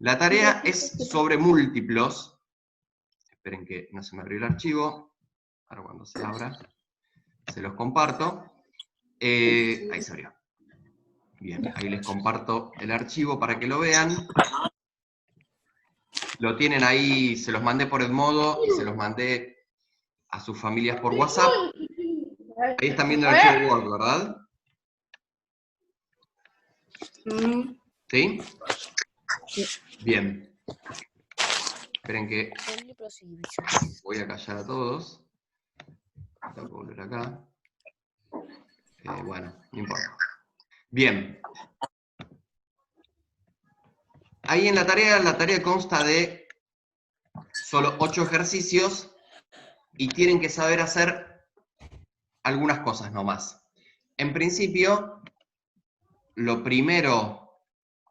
La tarea es sobre múltiplos. Esperen que no se me abrió el archivo. Ahora cuando se abra, se los comparto. Ahí se abrió. Bien, ahí les comparto el archivo para que lo vean. Lo tienen ahí, se los mandé por Edmodo y se los mandé a sus familias por WhatsApp. Ahí están viendo el archivo Word, ¿verdad? ¿Sí? Bien. Esperen que voy a callar a todos. Tengo que volver acá. Bueno, no importa. Bien. Ahí en la tarea consta de solo 8 ejercicios y tienen que saber hacer algunas cosas nomás. En principio, lo primero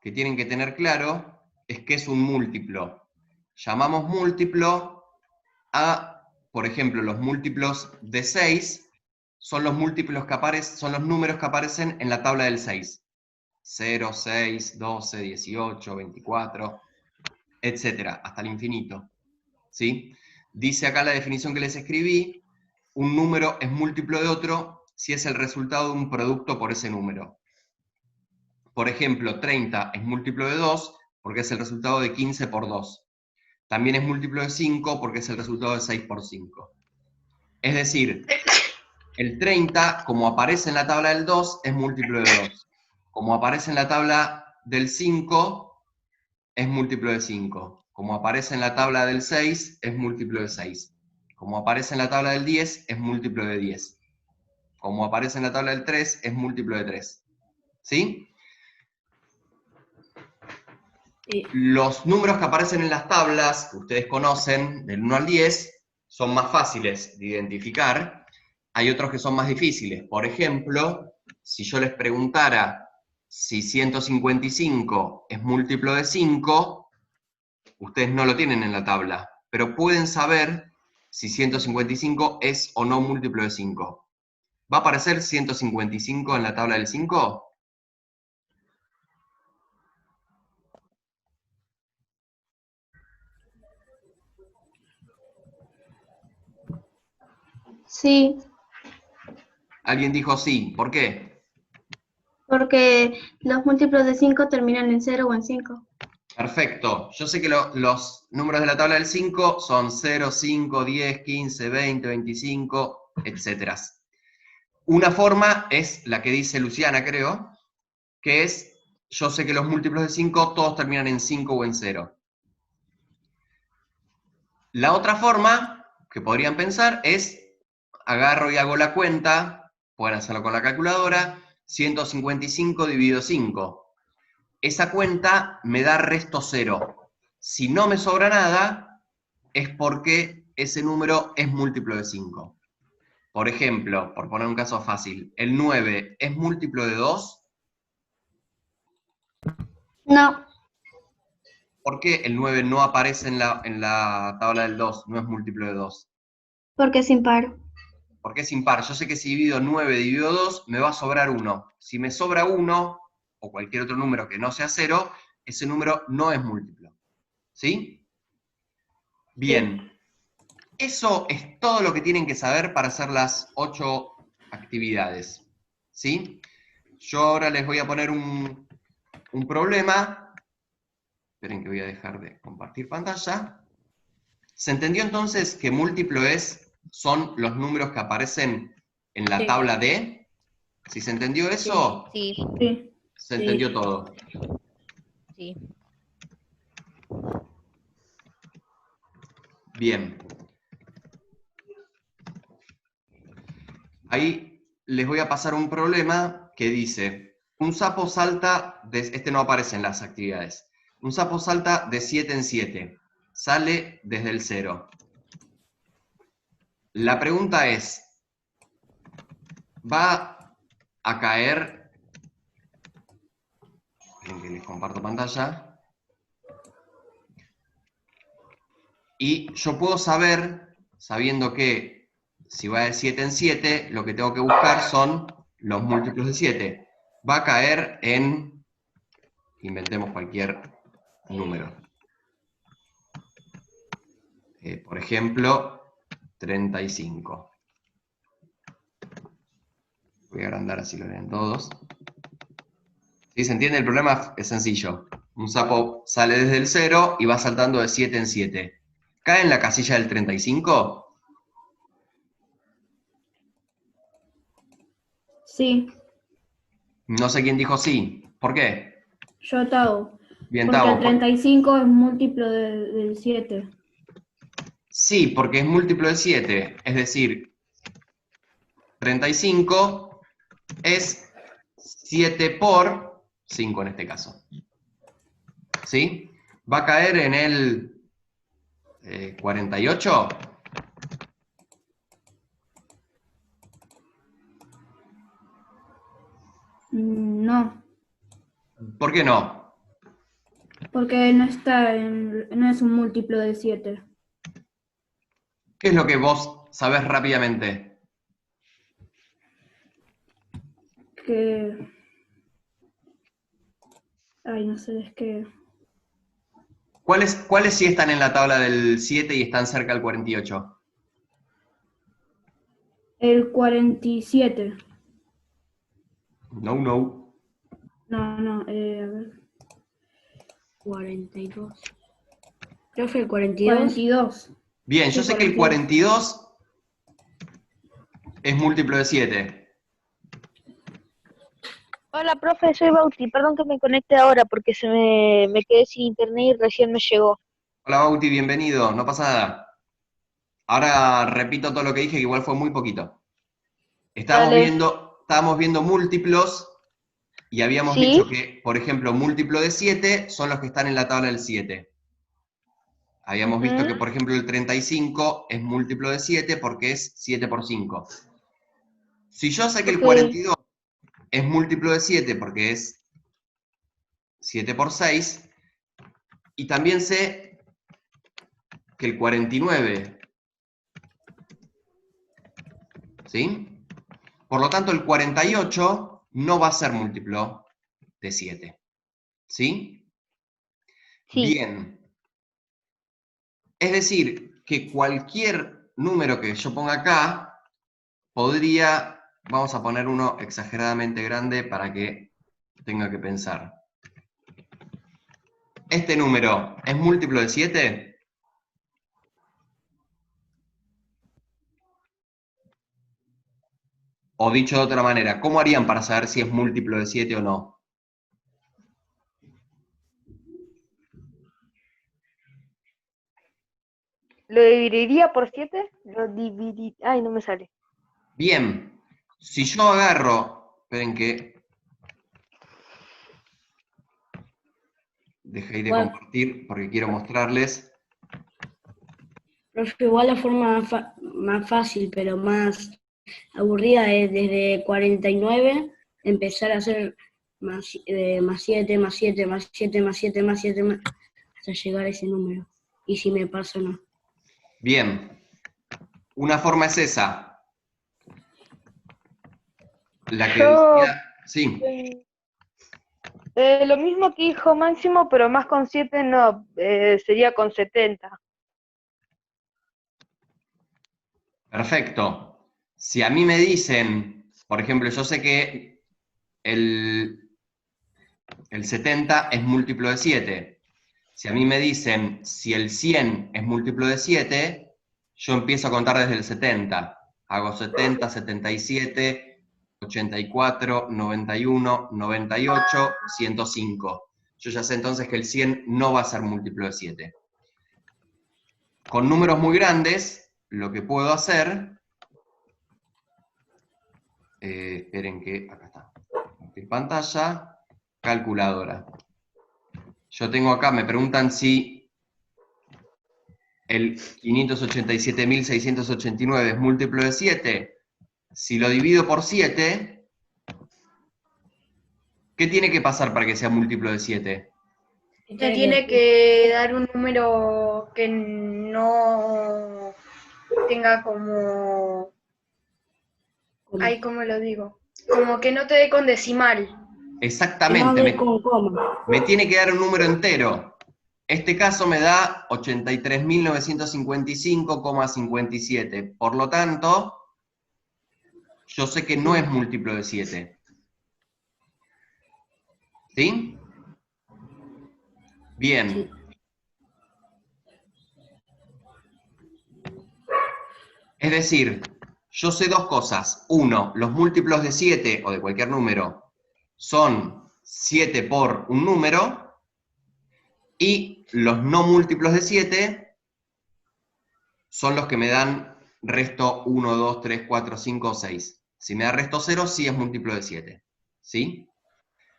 que tienen que tener claro es que es un múltiplo. Llamamos múltiplo a, por ejemplo, los múltiplos de 6 son los múltiplos que aparecen, son los números que aparecen en la tabla del 6. 0, 6, 12, 18, 24, etcétera, hasta el infinito. ¿Sí? Dice acá la definición que les escribí, un número es múltiplo de otro si es el resultado de un producto por ese número. Por ejemplo, 30 es múltiplo de 2 porque es el resultado de 15 por 2. También es múltiplo de 5 porque es el resultado de 6 por 5. Es decir, el 30, como aparece en la tabla del 2, es múltiplo de 2. Como aparece en la tabla del 5, es múltiplo de 5. Como aparece en la tabla del 6, es múltiplo de 6. Como aparece en la tabla del 10, es múltiplo de 10. Como aparece en la tabla del 3, es múltiplo de 3. ¿Sí? Sí. Los números que aparecen en las tablas, que ustedes conocen, del 1 al 10, son más fáciles de identificar. Hay otros que son más difíciles. Por ejemplo, si yo les preguntara si 155 es múltiplo de 5, ustedes no lo tienen en la tabla, pero pueden saber si 155 es o no múltiplo de 5. ¿Va a aparecer 155 en la tabla del 5? Sí. Alguien dijo sí. ¿Por qué? Porque los múltiplos de 5 terminan en 0 o en 5. Perfecto. Yo sé que los números de la tabla del 5 son 0, 5, 10, 15, 20, 25, etc. Una forma es la que dice Luciana, creo, que es, yo sé que los múltiplos de 5 todos terminan en 5 o en 0. La otra forma que podrían pensar es, agarro y hago la cuenta, pueden hacerlo con la calculadora, 155 dividido 5. Esa cuenta me da resto 0. Si no me sobra nada, es porque ese número es múltiplo de 5. Por ejemplo, por poner un caso fácil, ¿el 9 es múltiplo de 2? No. ¿Por qué el 9 no aparece en la tabla del 2? No es múltiplo de 2. Porque es impar. Porque es impar. Yo sé que si divido 9 dividido 2, me va a sobrar 1. Si me sobra 1, o cualquier otro número que no sea 0, ese número no es múltiplo. ¿Sí? Bien. Eso es todo lo que tienen que saber para hacer las 8 actividades. ¿Sí? Yo ahora les voy a poner un problema. Esperen que voy a dejar de compartir pantalla. ¿Se entendió entonces que múltiplo son los números que aparecen en la tabla D? ¿Si se entendió eso? Sí. Sí. Se entendió todo. Sí. Bien. Ahí les voy a pasar un problema que dice, un sapo salta, este no aparece en las actividades, un sapo salta de 7 en 7, sale desde el 0. La pregunta es, ¿va a caer? Esperen que les comparto pantalla. Y yo puedo saber, sabiendo que si va de 7 en 7, lo que tengo que buscar son los múltiplos de 7. Va a caer en, inventemos cualquier número. Por ejemplo, 35. Voy a agrandar así lo leen todos. ¿Sí? ¿Se entiende? El problema es sencillo. Un sapo sale desde el 0 y va saltando de 7 en 7. ¿Cae en la casilla del 35? Sí, No sé quién dijo sí. ¿Por qué? yo Tao. Bien, Porque el Tavo. 35 es múltiplo del 7. Sí, porque es múltiplo de 7. Es decir, 35 es 7 por 5 en este caso. ¿Sí? ¿Va a caer en el 48? No, ¿Por qué no? porque no es un múltiplo de 7. ¿Qué es lo que vos sabés rápidamente? Que... Ay, no sé, es que... ¿Cuáles sí están en la tabla del 7 y están cerca del 48? El 47. No, no. No, a ver. 42. Profe, el 42. 42. Bien, yo Sí, sé que el 42 es múltiplo de 7. Hola, profe, soy Bauti. Perdón que me conecte ahora porque me quedé sin internet y recién me llegó. Hola Bauti, bienvenido, no pasa nada. Ahora repito todo lo que dije, que igual fue muy poquito. Dale. Estábamos viendo múltiplos y habíamos ¿Sí? dicho que, por ejemplo, múltiplo de 7 son los que están en la tabla del 7. Habíamos visto que, Ujú. por ejemplo, el 35 es múltiplo de 7 porque es 7 por 5. Si yo sé que el Ok. 42 es múltiplo de 7 porque es 7 por 6, y también sé que el 49, ¿sí? Por lo tanto, el 48 no va a ser múltiplo de 7, ¿sí? Sí. Bien. Es decir, que cualquier número que yo ponga acá podría, vamos a poner uno exageradamente grande para que tenga que pensar. ¿Este número es múltiplo de 7? O dicho de otra manera, ¿cómo harían para saber si es múltiplo de 7 o no? ¿Lo dividiría por 7? Ay, no me sale. Bien, si yo agarro, esperen que dejé de Igual, compartir porque quiero mostrarles. profe, igual la forma más fácil, pero más aburrida es desde 49 empezar a hacer más 7 más 7 más 7 más 7 más 7 más, hasta llegar a ese número. Y si me pasa, no. Bien, una forma es esa, la que Yo, decía, sí, lo mismo que dijo Máximo, pero más con 7 no, sería con 70. perfecto. Si a mí me dicen, por ejemplo, yo sé que el 70 es múltiplo de 7. Si a mí me dicen si el 100 es múltiplo de 7, yo empiezo a contar desde el 70. Hago 70, 77, 84, 91, 98, 105. Yo ya sé entonces que el 100 no va a ser múltiplo de 7. Con números muy grandes, lo que puedo hacer, esperen que, acá está, compartir pantalla, calculadora. Yo tengo acá, me preguntan si el 587.689 es múltiplo de 7. Si lo divido por 7, ¿qué tiene que pasar para que sea múltiplo de 7? Me tiene que dar un número que no tenga como... Ay, ¿cómo lo digo? Como que no te dé con decimal. Que no Exactamente, dé con coma. me tiene que dar un número entero. Este caso me da 83.955,57. Por lo tanto, yo sé que no es múltiplo de 7. ¿Sí? Bien. Es decir, yo sé dos cosas. Uno, los múltiplos de 7 o de cualquier número son 7 por un número, y los no múltiplos de 7 son los que me dan resto 1, 2, 3, 4, 5, 6. Si me da resto 0, sí es múltiplo de 7. ¿Sí?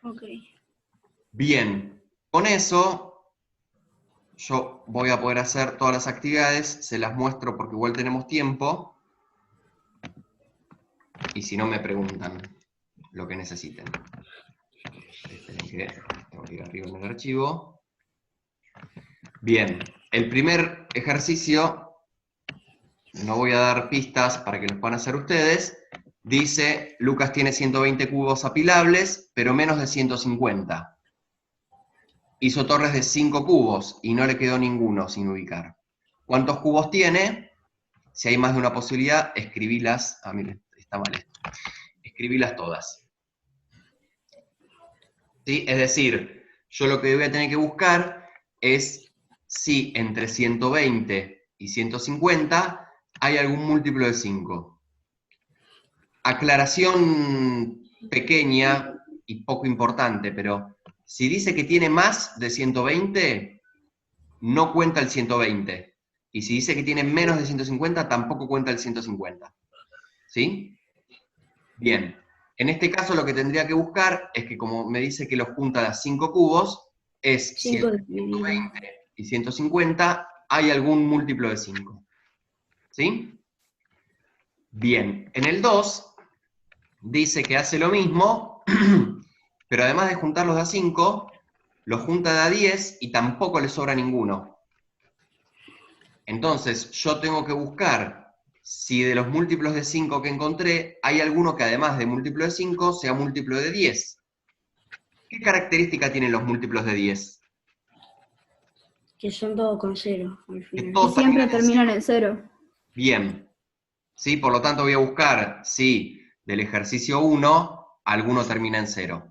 Ok. Bien, con eso yo voy a poder hacer todas las actividades, se las muestro porque igual tenemos tiempo, y si no me preguntan lo que necesiten. Esperen que tengo que ir arriba en el archivo. Bien, el primer ejercicio, no voy a dar pistas para que los puedan hacer ustedes, dice, Lucas tiene 120 cubos apilables, pero menos de 150. Hizo torres de 5 cubos y no le quedó ninguno sin ubicar. ¿Cuántos cubos tiene? Si hay más de una posibilidad, escribílas. Ah, miren, está mal esto. Escribílas todas. ¿Sí? Es decir, yo lo que voy a tener que buscar es si entre 120 y 150 hay algún múltiplo de 5. Aclaración pequeña y poco importante, pero si dice que tiene más de 120, no cuenta el 120. Y si dice que tiene menos de 150, tampoco cuenta el 150. ¿Sí? Bien. En este caso lo que tendría que buscar es que, como me dice que lo junta a 5 cubos, es si 5 entre 120 y 150 hay algún múltiplo de 5. ¿Sí? Bien. En el 2 dice que hace lo mismo, pero además de juntarlos de a 5, los junta de a 10 y tampoco le sobra ninguno. Entonces, yo tengo que buscar si de los múltiplos de 5 que encontré, hay alguno que además de múltiplo de 5 sea múltiplo de 10. ¿Qué característica tienen los múltiplos de 10? Que son todos con 0 al Que final. todos Siempre terminan terminan en 0. en 0. Bien. ¿Sí? Por lo tanto voy a buscar si del ejercicio 1 alguno termina en 0.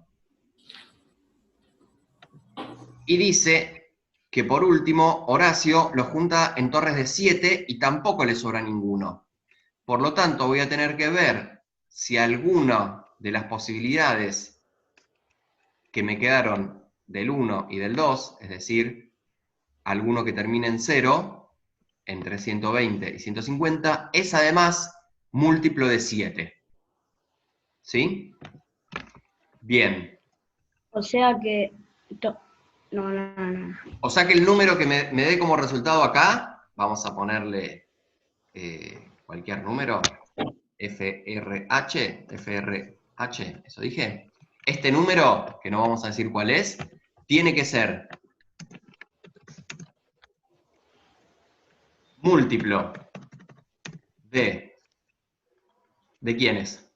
Y dice que por último, Horacio lo junta en torres de 7 y tampoco le sobra ninguno. Por lo tanto, voy a tener que ver si alguna de las posibilidades que me quedaron del 1 y del 2, es decir, alguno que termine en 0, entre 120 y 150, es además múltiplo de 7. ¿Sí? Bien. O sea que... No. O sea que el número que me dé como resultado acá, vamos a ponerle cualquier número, FRH, eso dije. Este número, que no vamos a decir cuál es, tiene que ser múltiplo ¿de quién es?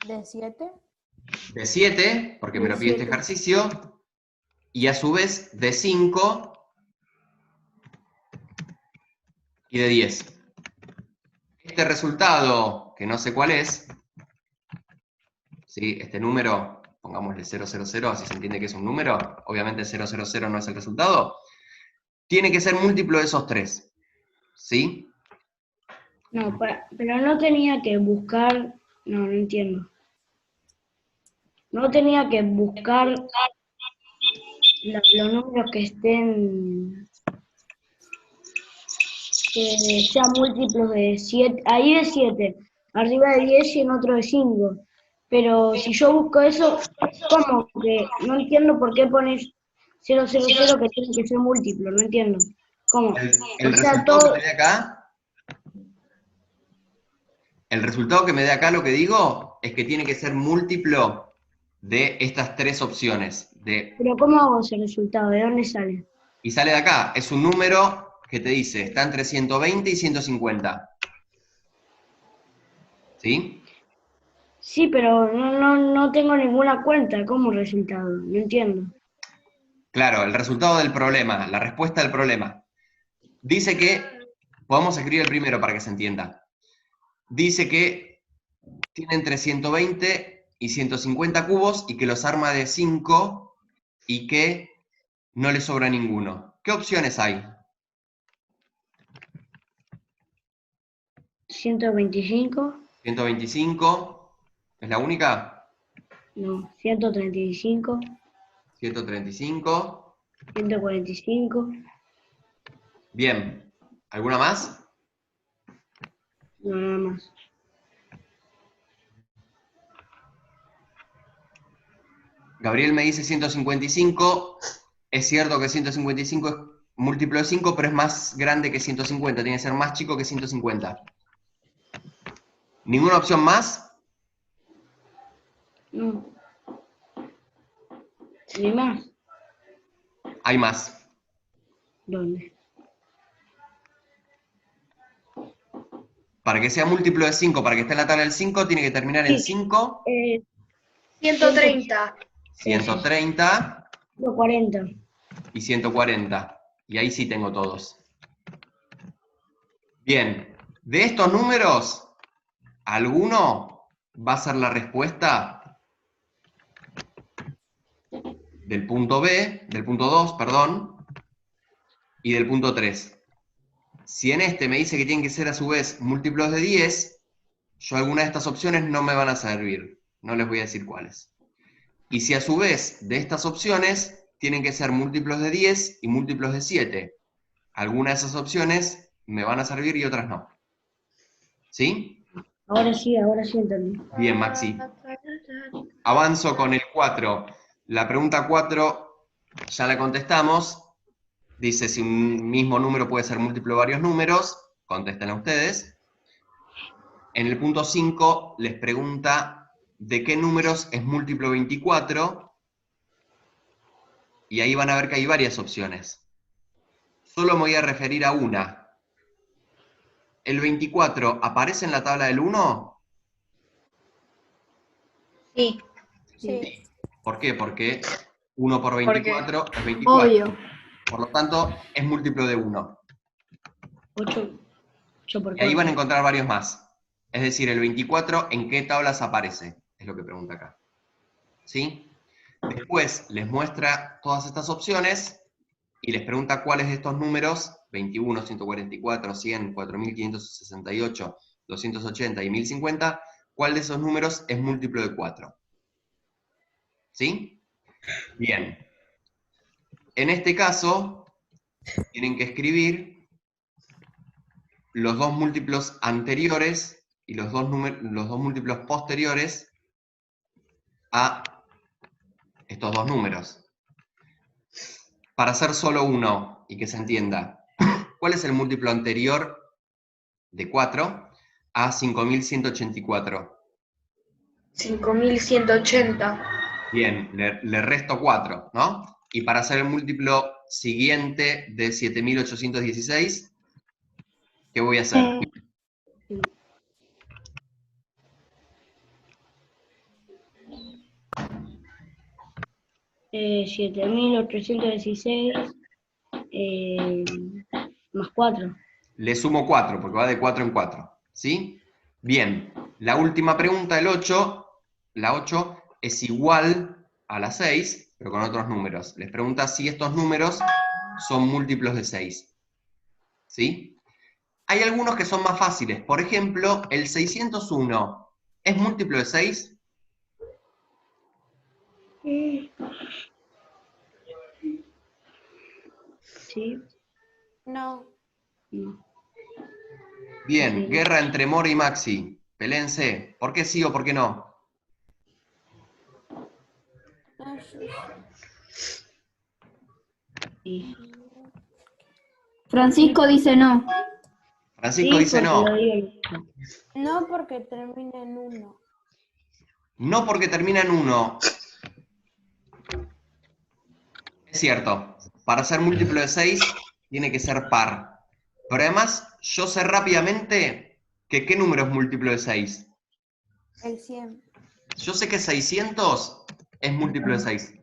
¿De 7? De 7, porque me De lo pide este 7. ejercicio, y a su vez de 5 y de 10. Este resultado, que no sé cuál es, ¿sí? Este número, pongámosle 000, así se entiende que es un número, obviamente 000 no es el resultado, tiene que ser múltiplo de esos 3, ¿sí? No, pero no tenía que buscar... No entiendo. No tenía que buscar los números que estén... que sean múltiplos de 7, ahí de 7, arriba de 10 y en otro de 5. Pero si yo busco eso, ¿cómo? Que no entiendo por qué pones 000 que tiene que ser múltiplo, no entiendo. ¿Cómo? El O sea, resultado todo... que me dé acá, el resultado que me dé acá, lo que digo, es que tiene que ser múltiplo de estas 3 opciones. Pero ¿cómo hago ese resultado? ¿De dónde sale? Y sale de acá, es un número que te dice, está entre 120 y 150. ¿Sí? Sí, pero no tengo ninguna cuenta como resultado. No entiendo. Claro, el resultado del problema, la respuesta del problema. Dice que, podemos escribir el primero para que se entienda. Dice que tiene entre 120 y 150 cubos y que los arma de 5 y que no le sobra ninguno. ¿Qué opciones hay? 125, 125, ¿es la única? no, 135, 135. 145, Bien. ¿Alguna más? no, nada más. Gabriel me dice 155. Es cierto que 155 es múltiplo de 5, pero es más grande que 150. Tiene que ser más chico que 150. ¿Ninguna opción más? No. Ni más. Hay más. ¿Dónde? Para que sea múltiplo de 5, para que esté en la tabla del 5, tiene que terminar en Sí. 5, 130. 130 140. y 140. Y ahí sí tengo todos. Bien. De estos números, ¿alguno va a ser la respuesta del punto B, del punto 2, perdón, y del punto 3? Si en este me dice que tienen que ser a su vez múltiplos de 10, yo alguna de estas opciones no me van a servir. No les voy a decir cuáles. Y si a su vez de estas opciones tienen que ser múltiplos de 10 y múltiplos de 7, algunas de esas opciones me van a servir y otras no. ¿Sí? Ahora sí entendí. Bien, Maxi. Avanzo con el 4. La pregunta 4 ya la contestamos. Dice si un mismo número puede ser múltiplo de varios números. Contesten ustedes. En el punto 5 les pregunta de qué números es múltiplo 24. Y ahí van a ver que hay varias opciones. Solo me voy a referir a una. ¿El 24 aparece en la tabla del 1? Sí. Sí. ¿Por qué? Porque 1 por ¿Por qué? 24 es 24. Obvio. Por lo tanto, es múltiplo de 1. 8 por Y ahí van a 4. encontrar varios más. Es decir, el 24, ¿en qué tablas aparece? Es lo que pregunta acá. ¿Sí? Después les muestra todas estas opciones y les pregunta cuáles de estos números, 21, 144, 100, 4568, 280 y 1050, cuál de esos números es múltiplo de 4. ¿Sí? Bien. En este caso, tienen que escribir los dos múltiplos anteriores y los dos múltiplos posteriores a estos dos números. Para hacer solo uno y que se entienda, ¿cuál es el múltiplo anterior de 4 a 5184? 5180. Bien, le resto 4, ¿no? Y para hacer el múltiplo siguiente de 7816, ¿qué voy a hacer? 7816 más 4. Le sumo 4, porque va de 4 en 4, ¿sí? Bien, la última pregunta, el 8, la 8 es igual a la 6, pero con otros números. Les pregunta si estos números son múltiplos de 6, ¿sí? Hay algunos que son más fáciles. Por ejemplo, el 601, ¿es múltiplo de 6? ¿Sí? No. No. Bien, Sí. guerra entre Mora y Maxi. Peléense. ¿Por qué sí o por qué no? Sí. Francisco dice no. Francisco Sí, dice porque no. lo digo. No porque termina en 1. No porque termina en 1. Es cierto. Para ser múltiplo de 6 tiene que ser par. Pero además, yo sé rápidamente que ¿qué número es múltiplo de 6? El 100. Yo sé que 600 es múltiplo de 6.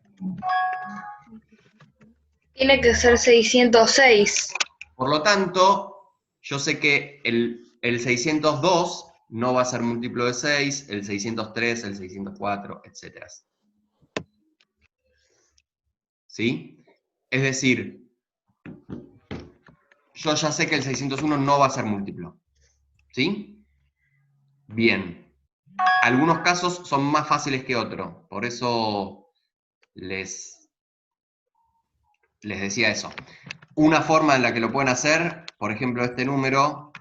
Tiene que ser 606. Por lo tanto, yo sé que el 602 no va a ser múltiplo de 6, el 603, el 604, etc. ¿Sí? Es decir, yo ya sé que el 601 no va a ser múltiplo. ¿Sí? Bien. Algunos casos son más fáciles que otros, por eso les decía eso. Una forma en la que lo pueden hacer, por ejemplo, este número,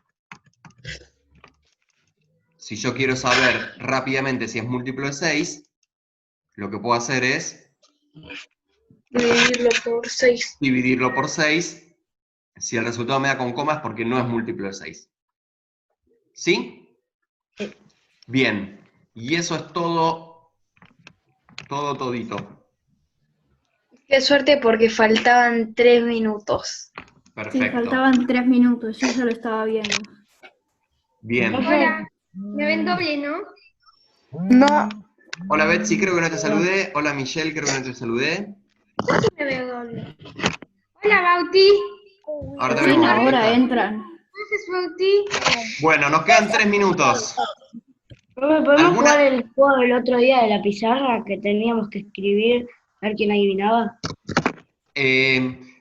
si yo quiero saber rápidamente si es múltiplo de 6, lo que puedo hacer es Dividirlo por 6. dividirlo por 6. Si el resultado me da con coma es porque no es múltiplo de 6. ¿Sí? Bien. Y eso es todo, todito. Qué suerte porque faltaban 3 minutos. Sí, Perfecto. faltaban 3 minutos, yo ya lo estaba viendo. Bien. Hola, me ven doble, ¿no? No, Hola Betsy, creo que no te saludé. Hola Michelle, creo que no te saludé. Me veo doble. Hola, Bauti. Ahora te Recién vemos. ahora Margarita. entran. Gracias, Bauti. Bueno, nos quedan 3 minutos. Profe, ¿podemos ¿Alguna? jugar el juego del otro día de la pizarra que teníamos que escribir, a ver quién adivinaba?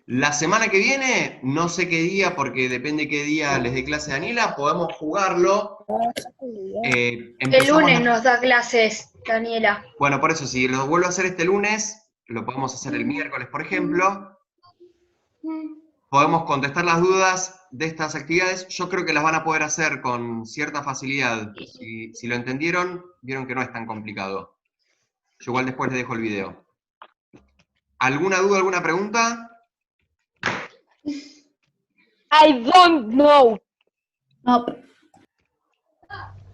La semana que viene, no sé qué día, porque depende qué día les dé clase a Daniela, podemos jugarlo. El Empezamos lunes nos da clases, Daniela. Bueno, por eso, si lo vuelvo a hacer este lunes, lo podemos hacer el miércoles, por ejemplo. Podemos contestar las dudas de estas actividades. Yo creo que las van a poder hacer con cierta facilidad. Si lo entendieron, vieron que no es tan complicado. Yo igual después les dejo el video. ¿Alguna duda, alguna pregunta? I don't know. No,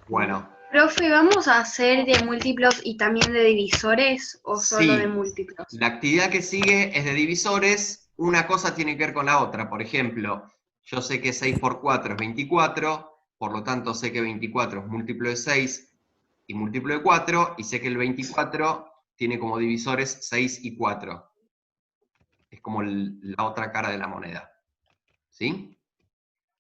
Bueno, Profe, ¿vamos a hacer de múltiplos y también de divisores o solo de sí. múltiplos? La actividad que sigue es de divisores. Una cosa tiene que ver con la otra. Por ejemplo, yo sé que 6 por 4 es 24, por lo tanto sé que 24 es múltiplo de 6 y múltiplo de 4, y sé que el 24 tiene como divisores 6 y 4. Es como la otra cara de la moneda. ¿Sí?